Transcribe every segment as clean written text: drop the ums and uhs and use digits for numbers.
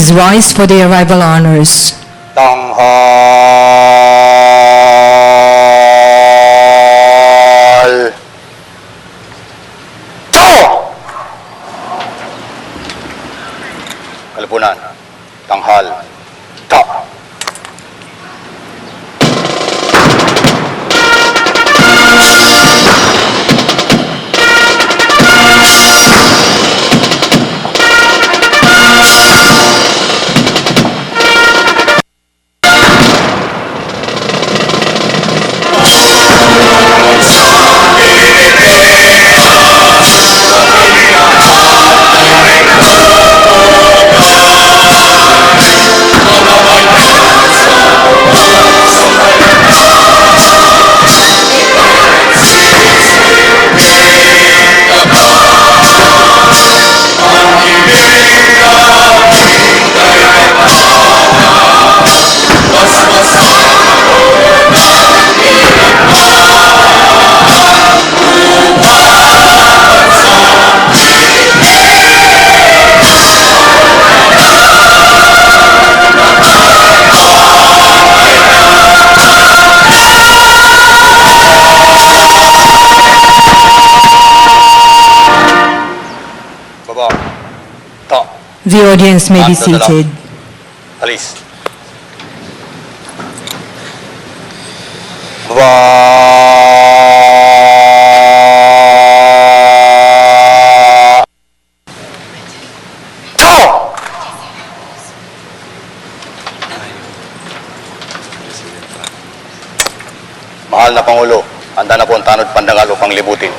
Please rise for the arrival honors. Tanghal. Ciao! Kalipunan. Tanghal. Ta. Baba. Ta. The audience may be Ando na lang. seated. Alis. Baba. Ciao! Mahal na Pangulo, handa na po ang tanod pandangal upang libutin.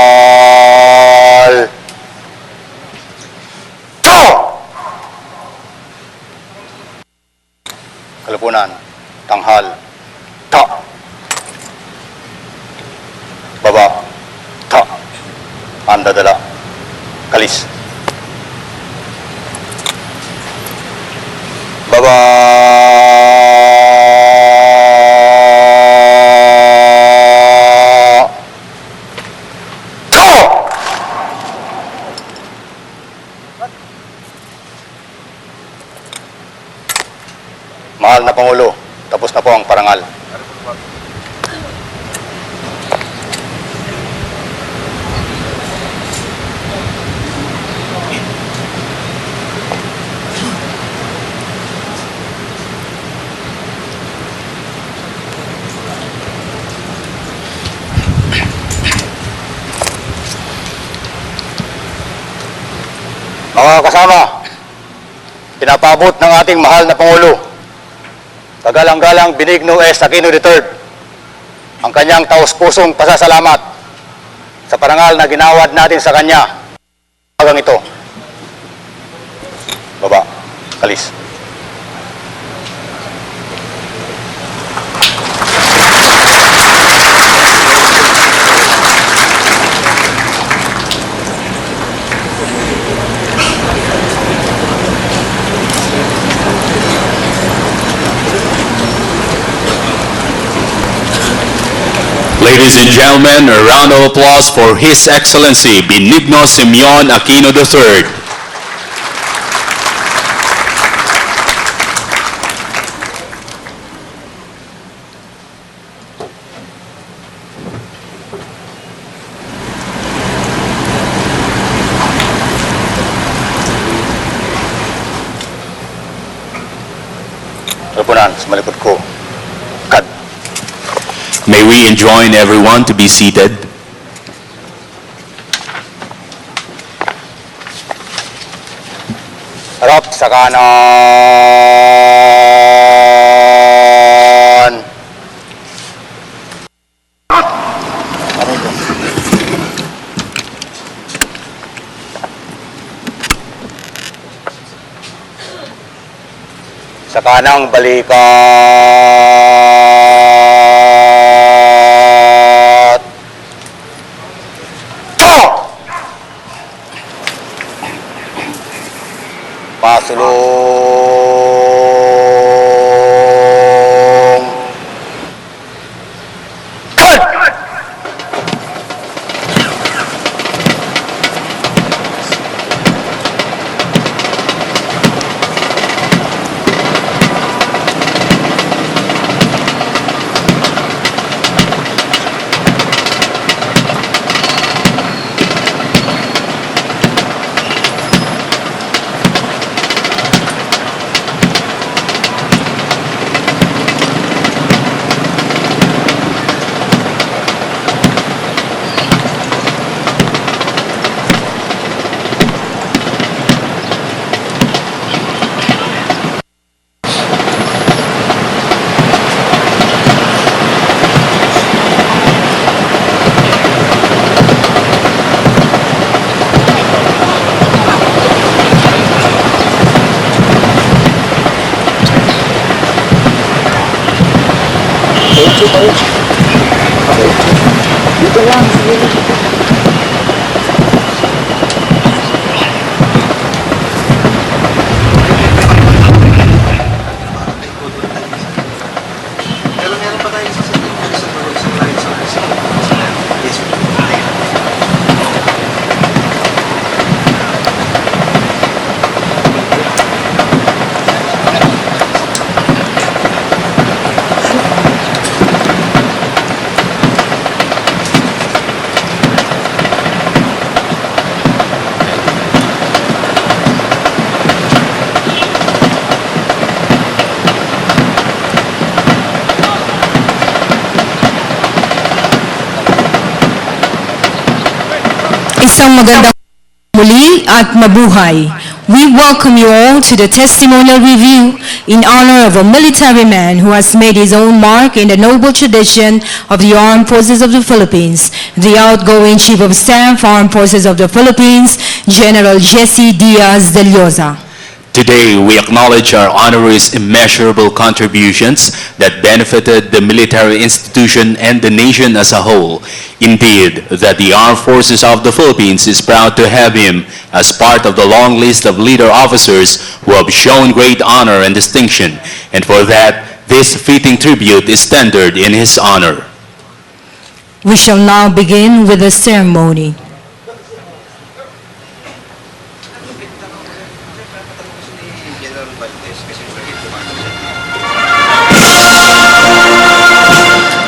Tanghal. Ciao! Kalipunan. Tanghal. Ta. Baba. Ta. Anda dala. Kalis. Baba. Ciao! Mahal na Pangulo, tapos na po ang parangal. Mga kasama, Pinapabot ng ating mahal na Pangulo, kagalang-galang Benigno S. Aquino III, ang kanyang taus-pusong pasasalamat sa parangal na ginawad natin sa kanya hanggang ito. Baba, kalis. Ladies and gentlemen, a round of applause for His Excellency Benigno Simeon Aquino III. Rapunan, sa malikod ko. Kad. May we enjoin everyone to be seated. Harap sa kanan. Ano ito? Sa kanang balikat. Oh! Pasulong. Cut! Isang magandang muli at mabuhay. We welcome you all to the testimonial review in honor of a military man who has made his own mark in the noble tradition of the Armed Forces of the Philippines, the outgoing Chief of Staff, Armed Forces of the Philippines, General Jesse Diaz de Llosa. Today, we acknowledge our honorees' immeasurable contributions that benefited the military institution and the nation as a whole. Indeed, that the Armed Forces of the Philippines is proud to have him as part of the long list of leader officers who have shown great honor and distinction, and for that, this fitting tribute is tendered in his honor. We shall now begin with the ceremony.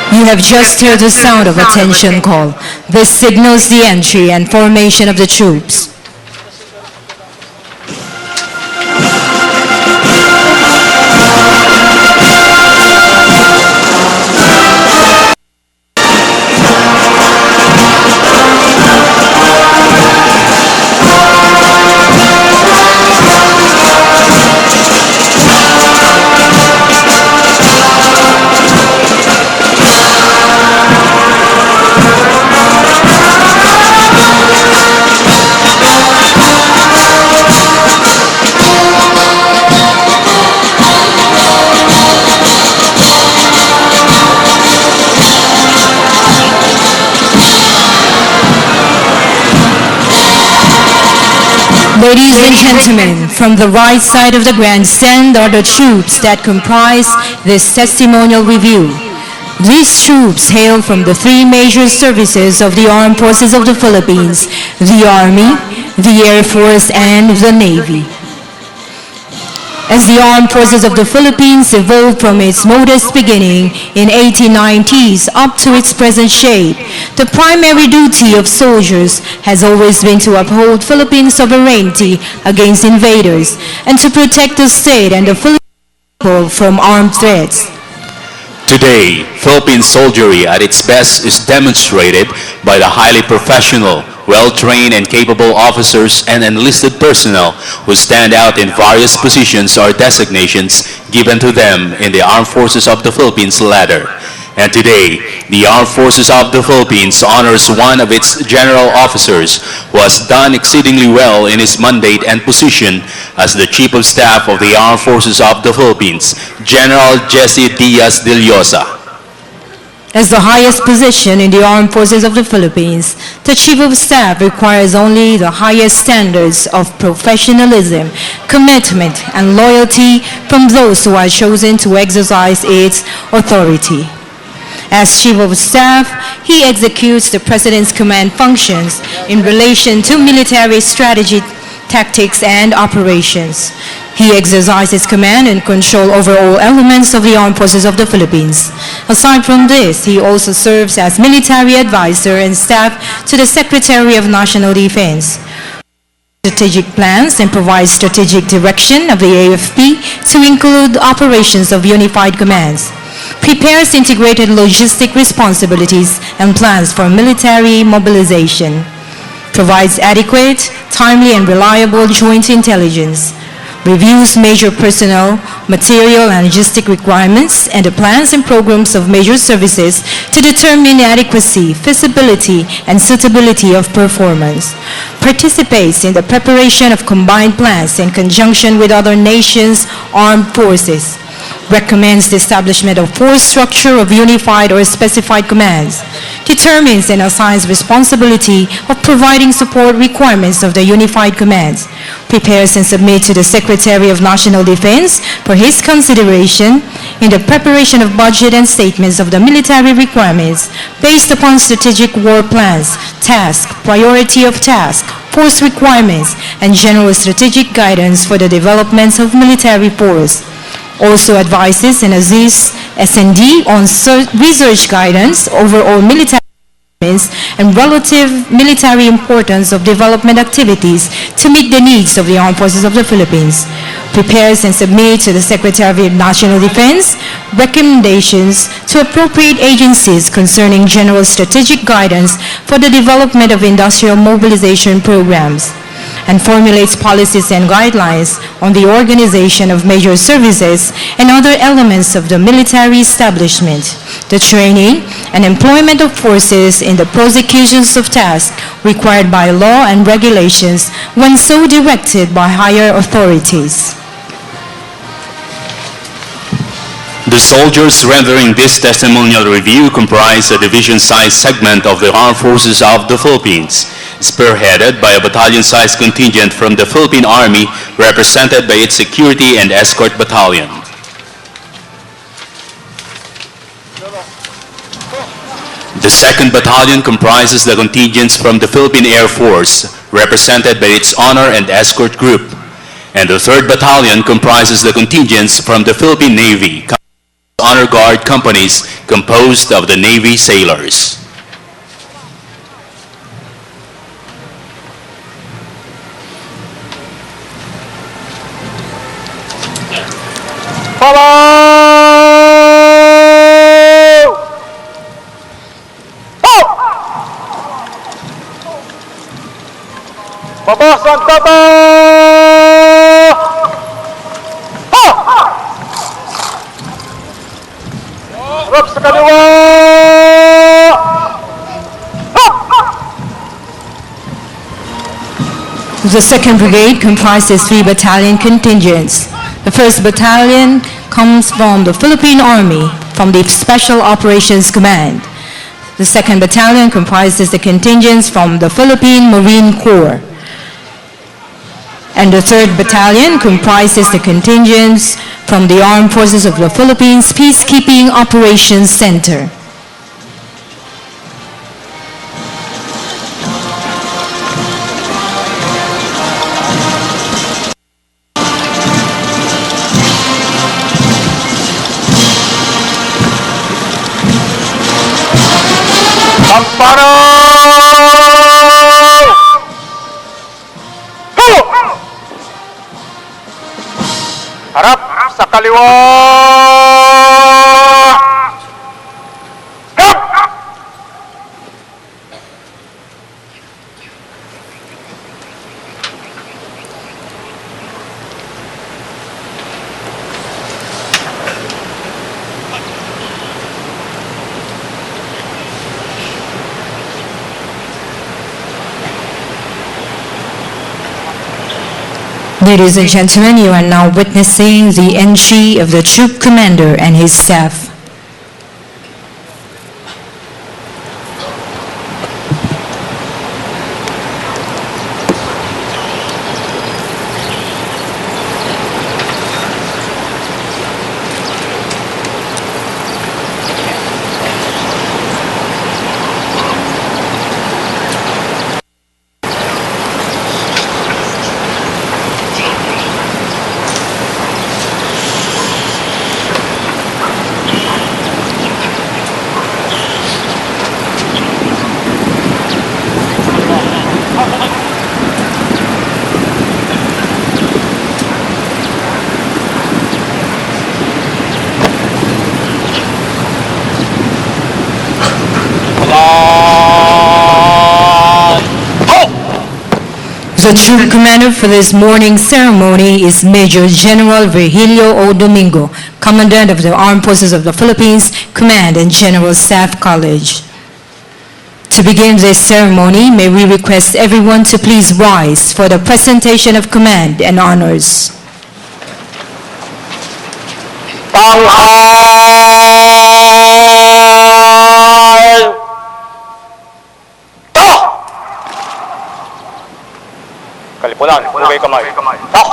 You have just heard the sound of attention call. This signals the entry and formation of the troops. Ladies and gentlemen, from the right side of the grandstand are the troops that comprise this testimonial review. These troops hail from the three major services of the Armed Forces of the Philippines: the Army, the Air Force, and the Navy. As the Armed Forces of the Philippines evolved from its modest beginning in 1890s up to its present shape, the primary duty of soldiers has always been to uphold Philippine sovereignty against invaders and to protect the state and the Philippine people from armed threats. Today, Philippine soldiery at its best is demonstrated by the highly professional, well-trained and capable officers and enlisted personnel who stand out in various positions or designations given to them in the Armed Forces of the Philippines ladder. And today, the Armed Forces of the Philippines honors one of its general officers who has done exceedingly well in his mandate and position as the Chief of Staff of the Armed Forces of the Philippines, General Jesse Diaz de Llosa. As the highest position in the Armed Forces of the Philippines, the Chief of Staff requires only the highest standards of professionalism, commitment, and loyalty from those who are chosen to exercise its authority. As Chief of Staff, he executes the President's command functions in relation to military strategy, tactics, and operations. He exercises command and control over all elements of the Armed Forces of the Philippines. Aside from this, he also serves as military advisor and staff to the Secretary of National Defense, strategic plans, and provides strategic direction of the AFP to include operations of unified commands, prepares integrated logistic responsibilities and plans for military mobilization, provides adequate, timely, and reliable joint intelligence, reviews major personnel, material, and logistic requirements, and the plans and programs of major services to determine adequacy, feasibility, and suitability of performance, participates in the preparation of combined plans in conjunction with other nations' armed forces, recommends the establishment of force structure of unified or specified commands, determines and assigns responsibility of providing support requirements of the unified commands, prepares and submits to the Secretary of National Defense for his consideration in the preparation of budget and statements of the military requirements based upon strategic war plans, task, priority of task, force requirements, and general strategic guidance for the development of military force. Also advises and assists S&D on research guidance over all military and relative military importance of development activities to meet the needs of the Armed Forces of the Philippines. Prepares and submits to the Secretary of National Defense recommendations to appropriate agencies concerning general strategic guidance for the development of industrial mobilization programs, and formulates policies and guidelines on the organization of major services and other elements of the military establishment, the training and employment of forces in the prosecutions of tasks required by law and regulations when so directed by higher authorities. The soldiers rendering this testimonial review comprise a division-sized segment of the Armed Forces of the Philippines, spearheaded by a battalion-sized contingent from the Philippine Army represented by its Security and Escort Battalion. The 2nd Battalion comprises the contingents from the Philippine Air Force, represented by its Honor and Escort Group, and the 3rd Battalion comprises the contingents from the Philippine Navy, Honor Guard companies composed of the Navy sailors. Babas ang tata! Harap sa kaliwa! The 2nd Brigade comprises 3 battalion contingents. The 1st Battalion comes from the Philippine Army, from the Special Operations Command. The 2nd Battalion comprises the contingents from the Philippine Marine Corps. and the 3rd Battalion comprises the contingents from the Armed Forces of the Philippines Peacekeeping Operations Center. Amparo! Tulo! Harap sa kaliwa! Harap! Ladies and gentlemen, you are now witnessing the entry of the troop commander and his staff. The troop commander for this morning's ceremony is Major General Virgilio O. Domingo, Commandant of the Armed Forces of the Philippines, Command and General Staff College. To begin this ceremony, may we request everyone to please rise for the presentation of command and honors. Tanghal! Ta! Kalipunan, hugay kamay. Ta!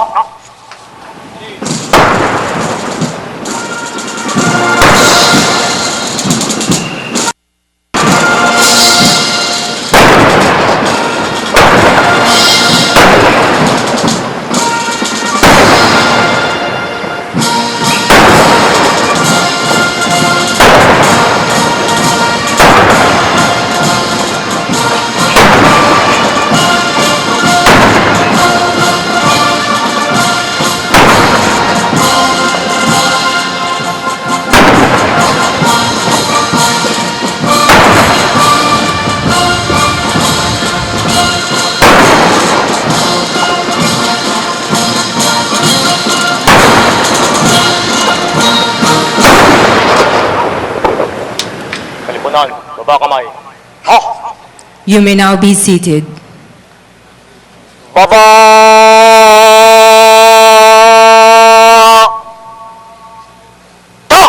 Kalipunan, baba kamay. Ha! You may now be seated. Baba! Ta!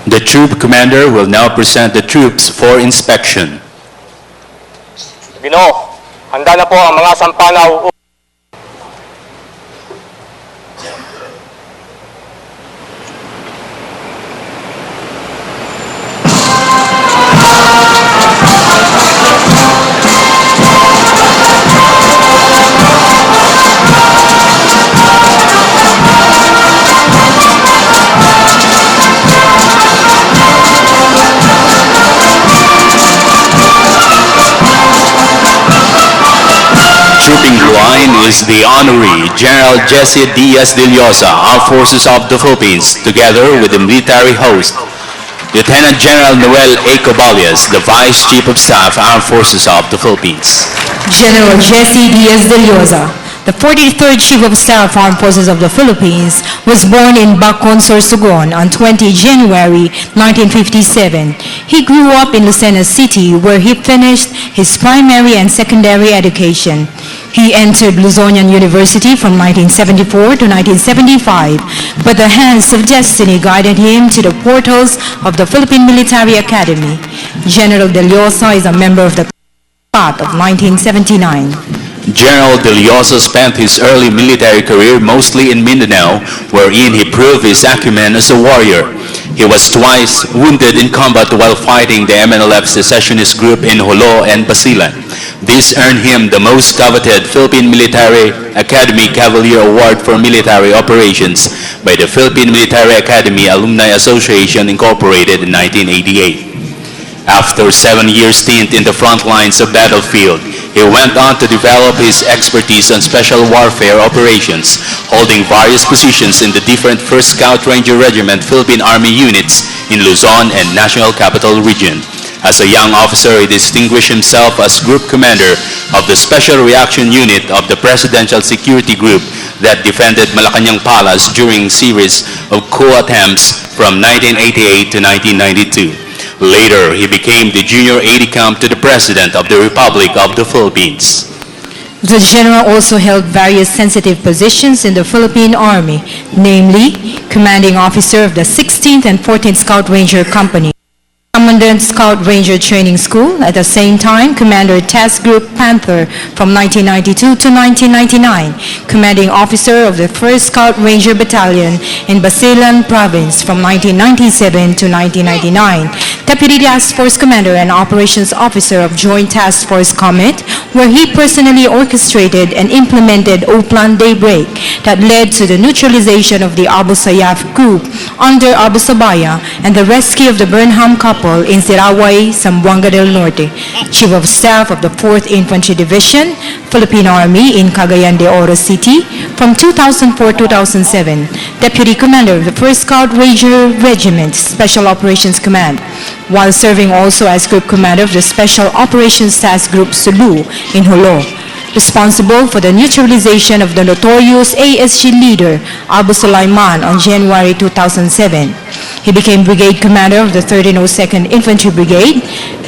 The troop commander will now present the troops for inspection. Ginoo, handa na po ang mga sampanaw. Trooping line is the Honorary General Jesse Diaz de Llosa, Armed Forces of the Philippines, together with the military host, Lieutenant General Noel A. Caballas, the Vice Chief of Staff, Armed Forces of the Philippines. General Jesse Diaz de Llosa, the 43rd Chief of Staff Armed Forces of the Philippines, was born in Bacon, Sorsogon on 20 January 1957. He grew up in Lucena City, where he finished his primary and secondary education. He entered Luzonian University from 1974 to 1975, but the hands of destiny guided him to the portals of the Philippine Military Academy. General De Llosa is a member of the part of 1979. General De Llosa spent his early military career mostly in Mindanao, wherein he proved his acumen as a warrior. He was twice wounded in combat while fighting the MNLF secessionist group in Jolo and Basilan. This earned him the most coveted Philippine Military Academy Cavalier Award for Military Operations by the Philippine Military Academy Alumni Association Incorporated in 1988. After 7-year stint in the front lines of battlefield, he went on to develop his expertise on special warfare operations, holding various positions in the different 1st Scout Ranger Regiment Philippine Army units in Luzon and National Capital Region. As a young officer, he distinguished himself as Group Commander of the Special Reaction Unit of the Presidential Security Group that defended Malacañang Palace during a series of coup attempts from 1988 to 1992. Later, he became the junior aide-de-camp to the President of the Republic of the Philippines. The general also held various sensitive positions in the Philippine Army, namely, Commanding Officer of the 16th and 14th Scout Ranger Company, Commandant Scout Ranger Training School, at the same time Commander Task Group Panther from 1992 to 1999, Commanding Officer of the 1st Scout Ranger Battalion in Basilan Province from 1997 to 1999, Deputy Task Force Commander and Operations Officer of Joint Task Force Comet, where he personally orchestrated and implemented O-Plan Daybreak that led to the neutralization of the Abu Sayyaf group under Abu Sabaya and the rescue of the Burnham couple in Siraway, Zamboanga del Norte, Chief of Staff of the 4th Infantry Division, Philippine Army in Cagayan de Oro City from 2004-2007, Deputy Commander of the 1st Scout Ranger Regiment, Special Operations Command, while serving also as Group Commander of the Special Operations Task Group Sulu in Jolo, responsible for the neutralization of the notorious ASG leader Abu Sulaiman on January 2007. He became Brigade Commander of the 1302nd Infantry Brigade,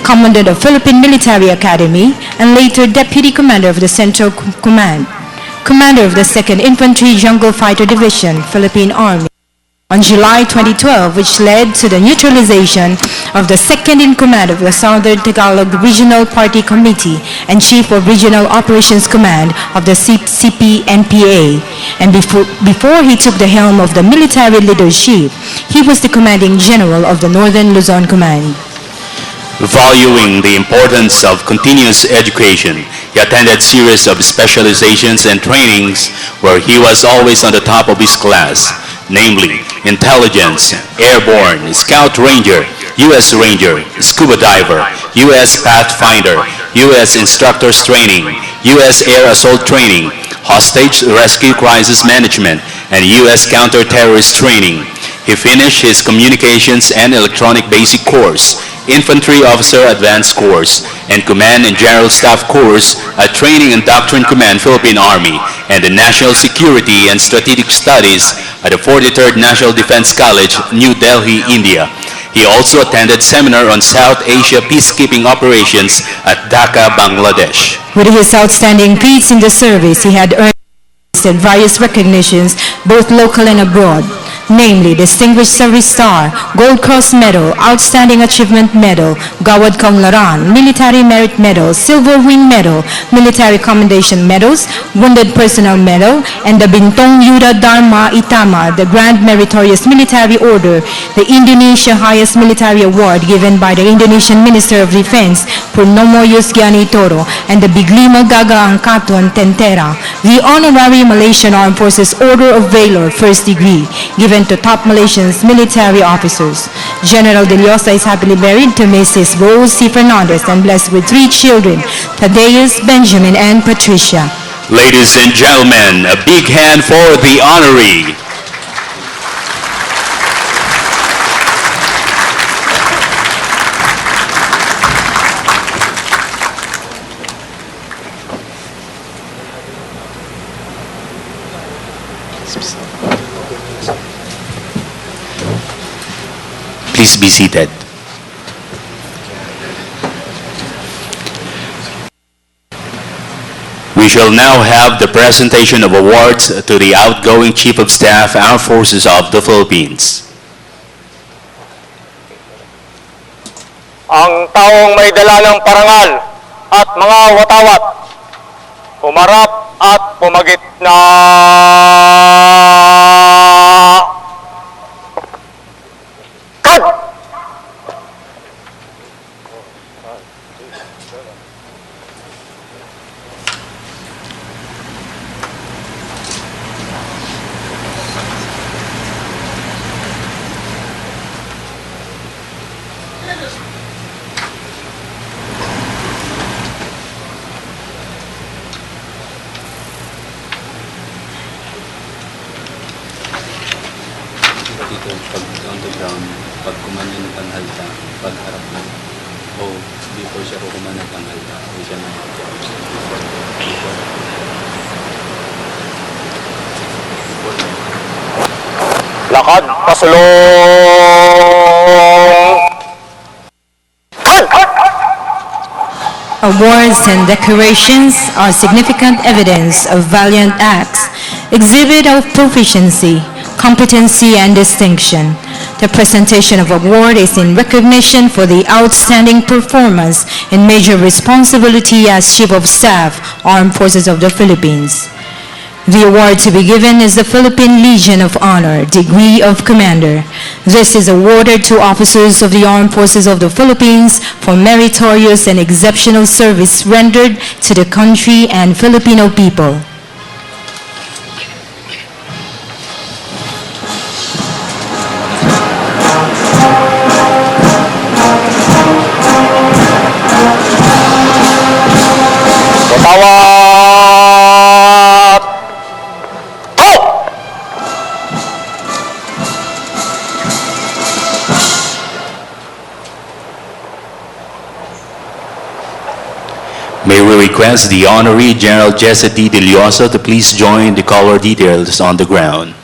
Commandant of Philippine Military Academy, and later Deputy Commander of the Central Command, Commander of the 2nd Infantry Jungle Fighter Division, Philippine Army. On July 2012, which led to the neutralization of the second-in-command of the Southern Tagalog Regional Party Committee and Chief of Regional Operations Command of the CP-NPA. And before he took the helm of the military leadership, he was the commanding general of the Northern Luzon Command. Valuing the importance of continuous education, he attended series of specializations and trainings where he was always on the top of his class, namely Intelligence, Airborne, Scout Ranger, U.S. Ranger, Scuba Diver, U.S. Pathfinder, U.S. Instructors Training, U.S. Air Assault Training, Hostage Rescue Crisis Management, and U.S. Counter-Terrorist Training. He finished his Communications and Electronic Basic Course, Infantry Officer Advanced Course, and Command and General Staff Course at Training and Doctrine Command Philippine Army and the National Security and Strategic Studies at the 43rd National Defense College, New Delhi, India. He also attended seminar on South Asia peacekeeping operations at Dhaka, Bangladesh. With his outstanding feats in the service, he had earned various recognitions, both local and abroad, namely Distinguished Service Star, Gold Cross Medal, Outstanding Achievement Medal, Gawad Kaunlaran, Military Merit Medal, Silver Wing Medal, Military Commendation Medals, Wounded Personnel Medal, and the Bintong Yuda Dharma Itama, the Grand Meritorious Military Order, the Indonesia Highest Military Award given by the Indonesian Minister of Defense, Purnomo Yusgiani Toro, and the Biglima Gaga Angkatan Tentera, the Honorary Malaysian Armed Forces Order of Valor, First Degree, given to top Malaysians military officers. General De Llosa is happily married to Mrs. Rose C. Fernandez and blessed with 3 children, Thaddeus, Benjamin, and Patricia. Ladies and gentlemen, a big hand for the honoree. Please be seated. We shall now have the presentation of awards to the outgoing Chief of Staff, Armed Forces of the Philippines. Ang taong may dala ng parangal at mga watawat, humarap at pumagit na. Cut! Dito, pag on the ground, pag kumanya ng tanghalta, pag harap na, dito siya kukuman ng tanghalta, hindi siya Lakad pasulong. Awards and decorations are significant evidence of valiant acts, exhibit of proficiency, competency, and distinction. The presentation of award is in recognition for the outstanding performance and major responsibility as Chief of Staff, Armed Forces of the Philippines. The award to be given is the Philippine Legion of Honor, degree of Commander. This is awarded to officers of the Armed Forces of the Philippines for meritorious and exceptional service rendered to the country and Filipino people. Watawat! Ho! May we request the Honorary General Jesse D. Delioso to please join the color details on the ground.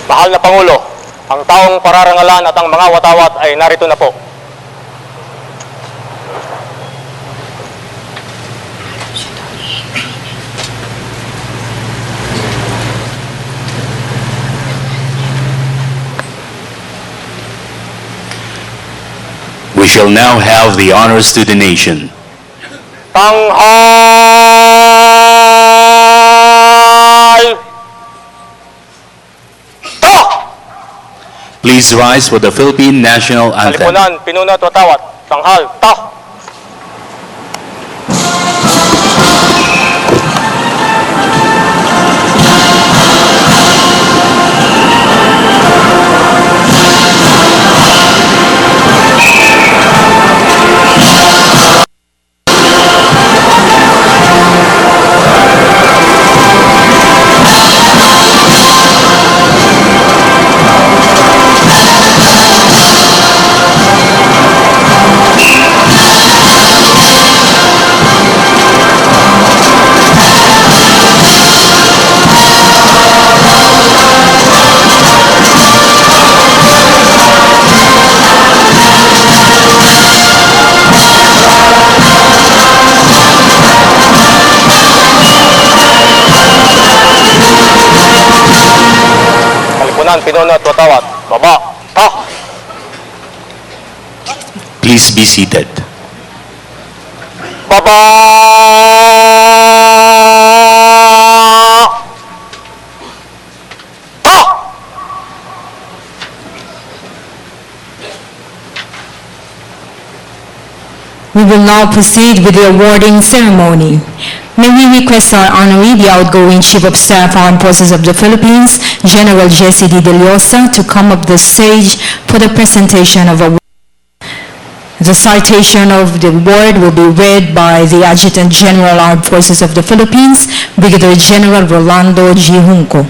Mahal na Pangulo, ang taong pararangalan at ang mga watawat ay narito na po. We shall now have the honors to the nation. Tanghal! Ta! Please rise for the Philippine National Anthem. Kalipunan, pinuna at watawat. Tanghal! Ta! Kalipunan, pinuna at watawat. Baba! Ta! Please be seated. Baba! Ta! We will now proceed with the awarding ceremony. May we request our honoree, the outgoing Chief of Staff, Armed Forces of the Philippines, General Jesse D. Deliosa, to come up the stage for the presentation of award. The citation of the award will be read by the Adjutant General, Armed Forces of the Philippines, Brigadier General Rolando G. Junco.